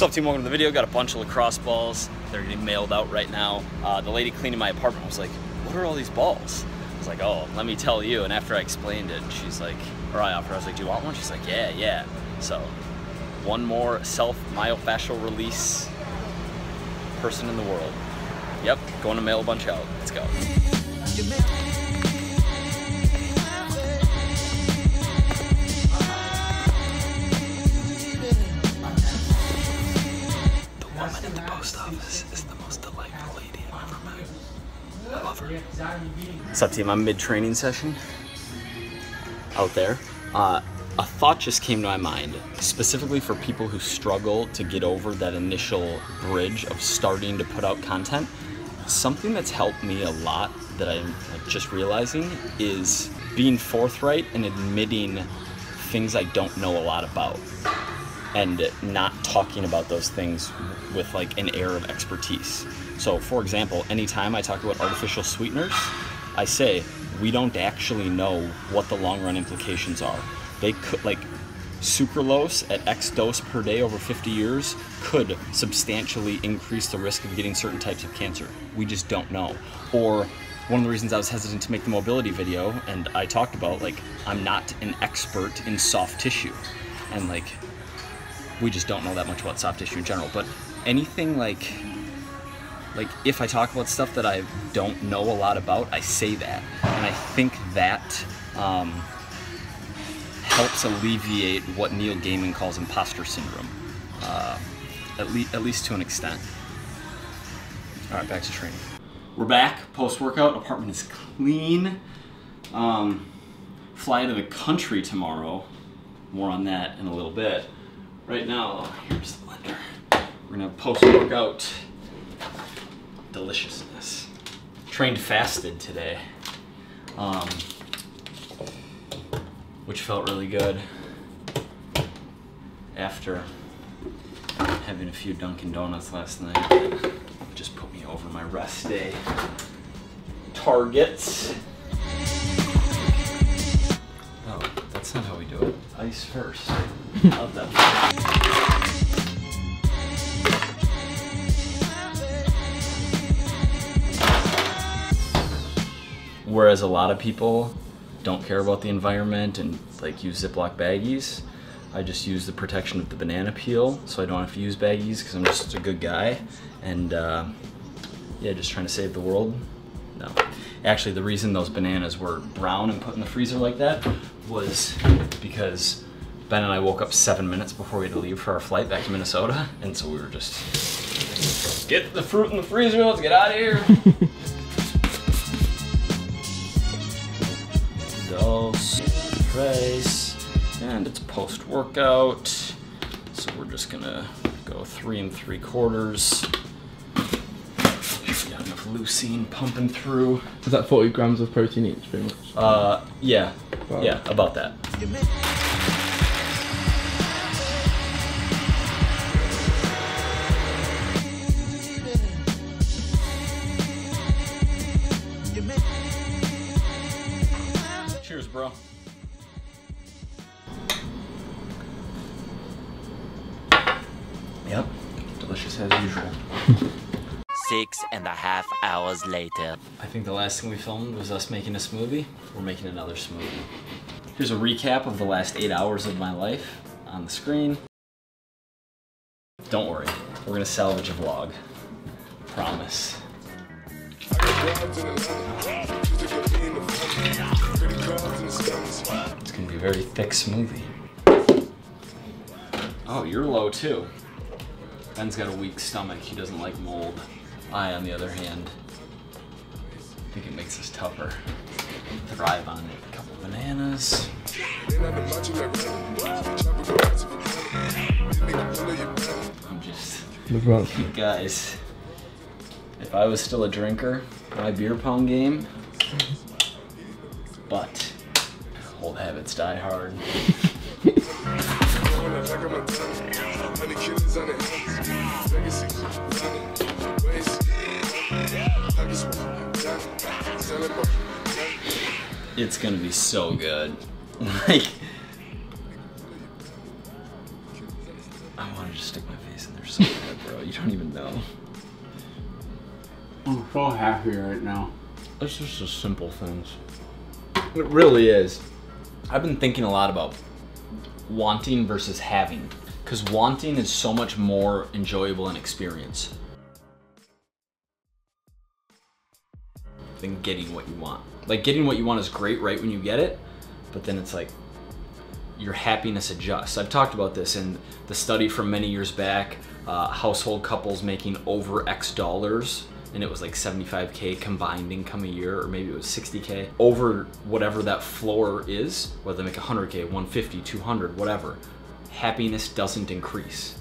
What's up, team? Welcome to the video. Got a bunch of lacrosse balls. They're getting mailed out right now. The lady cleaning my apartment was like, what are all these balls? I was like, oh, let me tell you. And after I explained it, she's like, or I offered her, I was like, do you want one? She's like, yeah. So, one more self-myofascial release person in the world. Yep, going to mail a bunch out. Let's go. At the post office is the most delightful lady I've ever met. I love her. What's up, team? I'm mid-training session out there. A thought just came to my mind, specifically for people who struggle to get over that initial bridge of starting to put out content. Something that's helped me a lot that I'm just realizing is being forthright and admitting things I don't know a lot about, and not talking about those things with like an air of expertise. So for example, anytime I talk about artificial sweeteners, I say, we don't actually know what the long run implications are. They could, like, sucralose at X dose per day over 50 years could substantially increase the risk of getting certain types of cancer. We just don't know. Or one of the reasons I was hesitant to make the mobility video, and I talked about, like, I'm not an expert in soft tissue, and like, we just don't know that much about soft tissue in general. But anything like if I talk about stuff that I don't know a lot about, I say that. And I think that helps alleviate what Neil Gaiman calls imposter syndrome, at least to an extent. All right, back to training. We're back, post-workout, apartment is clean. Fly to the country tomorrow. More on that in a little bit. Right now, here's the blender. We're gonna have post-workout deliciousness. Trained fasted today, which felt really good after having a few Dunkin' Donuts last night. That just put me over my rest day targets. Oh, that's not how we do it. Ice first. Love that. Whereas a lot of people don't care about the environment and like use Ziploc baggies, I just use the protection of the banana peel so I don't have to use baggies because I'm just a good guy. And yeah, just trying to save the world. No. Actually, the reason those bananas were brown and put in the freezer like that was because Ben and I woke up 7 minutes before we had to leave for our flight back to Minnesota, and so we were just, get the fruit in the freezer, let's get out of here. Dos, tres, and it's post-workout, so we're just gonna go 3 3/4. Got enough leucine pumping through. Is that 40 grams of protein each, pretty much? Yeah. Wow. Yeah, about that. Cheers, bro. Yep, delicious as usual. 6.5 hours later. I think the last thing we filmed was us making a smoothie. We're making another smoothie. Here's a recap of the last 8 hours of my life on the screen. Don't worry, we're gonna salvage a vlog. Promise. It's gonna be a very thick smoothie. Oh, you're low too. Ben's got a weak stomach, he doesn't like mold. I, on the other hand, think it makes us tougher. Thrive on it. A couple bananas. I'm just, you guys, if I was still a drinker, my beer pong game, but old habits die hard. It's gonna be so good. Like, I wanted to stick my face in there so bro. You don't even know. I'm so happy right now. It's just the simple things. It really is. I've been thinking a lot about wanting versus having, because wanting is so much more enjoyable an experience than getting what you want. Like, getting what you want is great right when you get it, but then it's like your happiness adjusts. I've talked about this in the study from many years back, household couples making over X dollars, and it was like 75K combined income a year, or maybe it was 60K, over whatever that floor is, whether they make 100K, 150, 200, whatever. Happiness doesn't increase.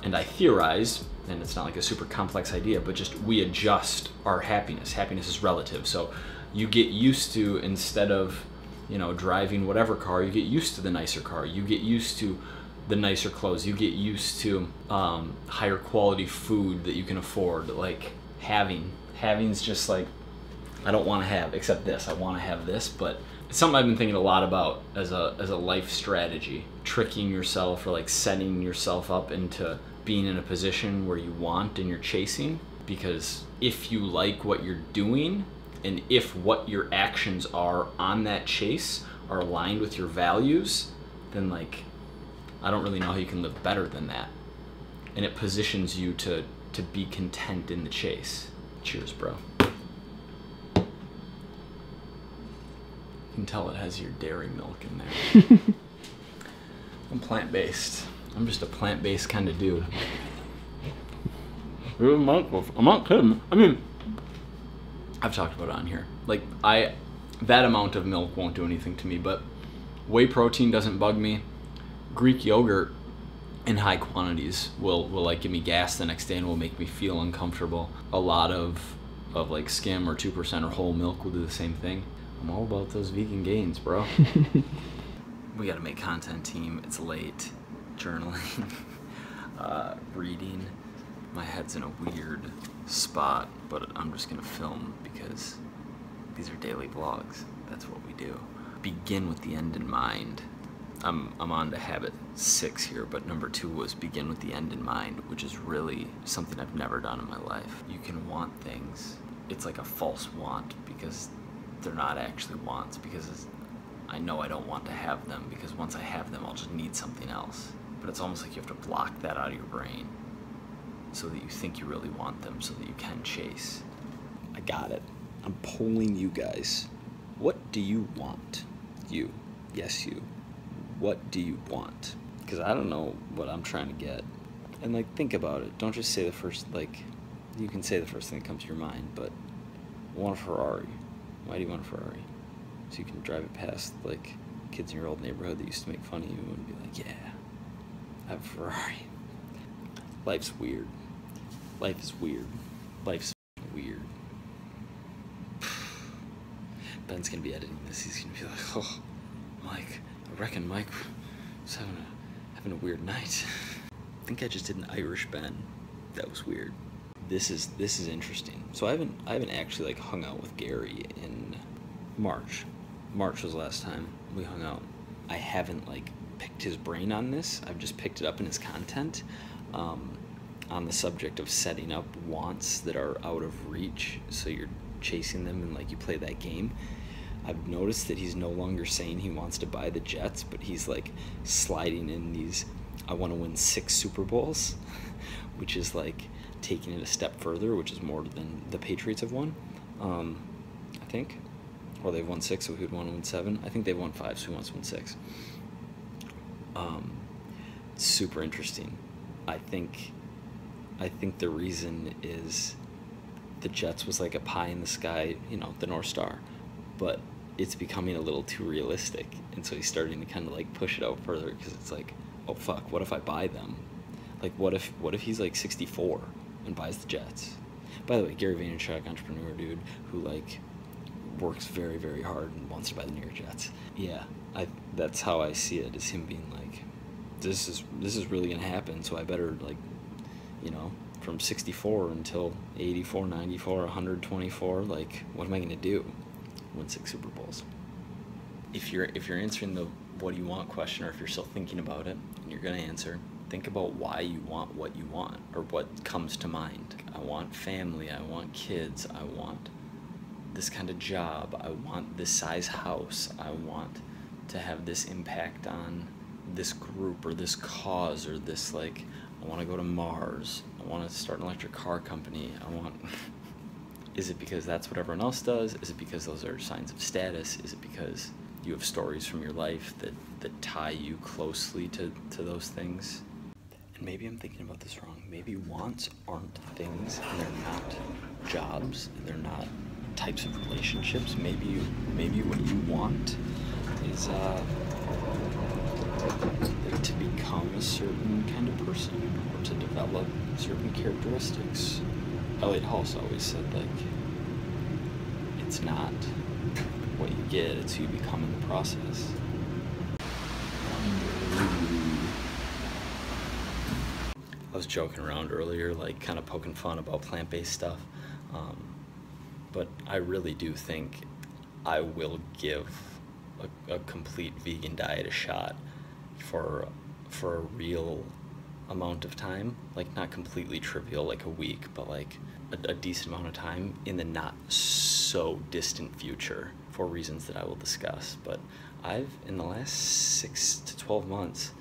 And I theorize, and it's not like a super complex idea, but just we adjust our happiness. Happiness is relative. So you get used to, instead of, you know, driving whatever car, you get used to the nicer car. You get used to the nicer clothes. You get used to higher quality food that you can afford. Like, having's just like, I don't want to have except this. I want to have this, but it's something I've been thinking a lot about as a life strategy. Tricking yourself, or like setting yourself up into being in a position where you want and you're chasing. Because if you like what you're doing, and if what your actions are on that chase are aligned with your values, then like, I don't really know how you can live better than that. And it positions you to be content in the chase. Cheers, bro. You can tell it has your dairy milk in there. I'm plant-based. I'm just a plant-based kind of dude. I'm not kidding. I mean, I've talked about it on here. Like, that amount of milk won't do anything to me, but whey protein doesn't bug me. Greek yogurt in high quantities will like give me gas the next day and will make me feel uncomfortable. A lot of like skim or 2% or whole milk will do the same thing. I'm all about those vegan gains, bro. We gotta make content, team. It's late. Journaling, reading. My head's in a weird spot, but I'm just gonna film because these are daily vlogs. That's what we do. Begin with the end in mind. I'm on to habit 6 here, but number 2 was begin with the end in mind, which is really something I've never done in my life. You can want things. It's like a false want, because they're not actually wants, because I know I don't want to have them, because once I have them, I'll just need something else. But it's almost like you have to block that out of your brain so that you think you really want them, so that you can chase. I got it. I'm polling you guys. What do you want? You. Yes, you. What do you want? Because I don't know what I'm trying to get. And like, think about it. Don't just say the first, like, you can say the first thing that comes to your mind, but I want a Ferrari. Why do you want a Ferrari? So you can drive it past, like, kids in your old neighborhood that used to make fun of you and be like, yeah, I have a Ferrari. Life's weird. Life is weird. Life's weird. Ben's gonna be editing this. He's gonna be like, oh, Mike, I reckon Mike was having a weird night. I think I just did an Irish Ben. That was weird. This is interesting. So I haven't actually like hung out with Gary in March. March was the last time we hung out. I haven't like picked his brain on this. I've just picked it up in his content on the subject of setting up wants that are out of reach, so you're chasing them and like you play that game. I've noticed that he's no longer saying he wants to buy the Jets, but he's like sliding in these, I want to win 6 Super Bowls, which is like taking it a step further, which is more than the Patriots have won, I think. Or they've won 6, so he would want to win 7. I think they've won 5, so he wants to win 6. Super interesting. I think the reason is the Jets was like a pie in the sky, you know, the North Star, but it's becoming a little too realistic, and so he's starting to kind of like push it out further, because it's like, oh fuck, what if I buy them? Like, what if he's like 64 and buys the Jets? By the way, Gary Vaynerchuk, entrepreneur dude who like works very, very hard and wants to buy the New York Jets. Yeah, that's how I see it, is him being like, this is really gonna happen, so I better, like, you know, from 64 until 84, 94, 124, like, what am I gonna do? Win 6 Super Bowls. If you're answering the what do you want question, or if you're still thinking about it and you're gonna answer, think about why you want what you want, or what comes to mind. I want family, I want kids, I want this kind of job, I want this size house, I want to have this impact on this group or this cause, or this, like, I want to go to Mars, I want to start an electric car company, I want... Is it because that's what everyone else does? Is it because those are signs of status? Is it because you have stories from your life that tie you closely to those things? And maybe I'm thinking about this wrong. Maybe wants aren't things, and they're not jobs, and they're not types of relationships. Maybe what you want is to become a certain kind of person, or to develop certain characteristics. Elliot Hulse always said, like, it's not what you get, it's who you become in the process. I was joking around earlier, like kind of poking fun about plant-based stuff, but I really do think I will give a complete vegan diet a shot for a real amount of time, like not completely trivial, like a week, but like a decent amount of time in the not so distant future, for reasons that I will discuss. But I've, in the last 6 to 12 months,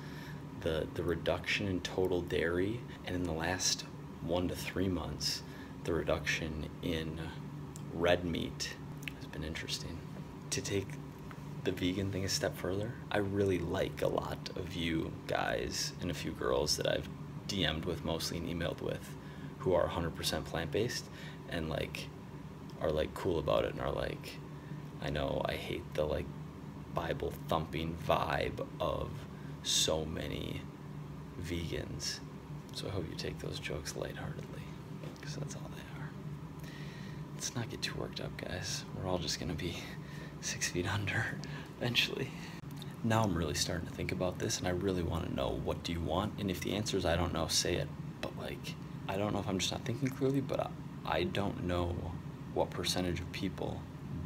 the reduction in total dairy, and in the last 1 to 3 months, the reduction in red meat has been interesting. To take the vegan thing a step further, I really like a lot of you guys and a few girls that I've DM'd with mostly and emailed with who are 100% plant-based and like are like cool about it and are like, I know I hate the like Bible thumping vibe of so many vegans. So I hope you take those jokes lightheartedly, because that's all they are. Let's not get too worked up, guys. We're all just gonna be 6 feet under eventually. Now I'm really starting to think about this, and I really want to know, what do you want? And if the answer is I don't know, say it. But like, I don't know if I'm just not thinking clearly, but I don't know what percentage of people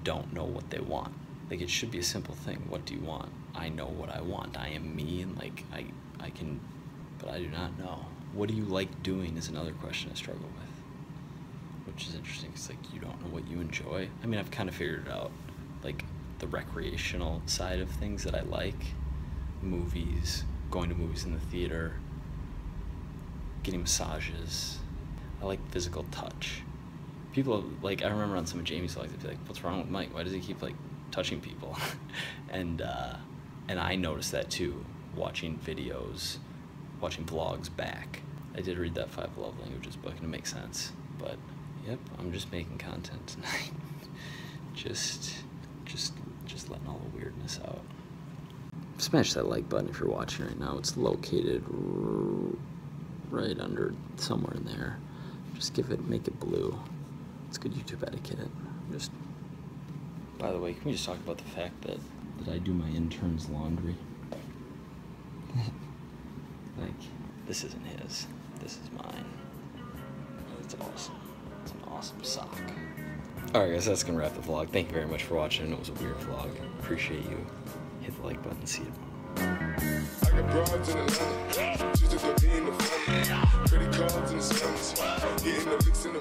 don't know what they want. Like, it should be a simple thing. What do you want? I know what I want. I am me, and like I can, but I do not know. What do you like doing is another question I struggle with, which is interesting, because like, you don't know what you enjoy. I mean, I've kind of figured it out, like the recreational side of things that I like: movies, going to movies in the theater, getting massages. I like physical touch. People, like, I remember on some of Jamie's vlogs, they'd be like, what's wrong with Mike? Why does he keep like touching people? and I noticed that too, watching videos, watching vlogs back. I did read that 5 Love Languages book, and it makes sense. But yep, I'm just making content tonight. just letting all the weirdness out. Smash that like button if you're watching right now. It's located right under, somewhere in there. Just make it blue. It's good YouTube etiquette. By the way, can we just talk about the fact that I do my intern's laundry? Like, this isn't his. This is mine. It's awesome. It's an awesome sock. Alright guys, that's gonna wrap the vlog. Thank you very much for watching. It was a weird vlog. Appreciate you. Hit the like button. See you tomorrow. I got broads in Atlanta. Just to be in the family. Pretty cards in the summers. Getting the licks in the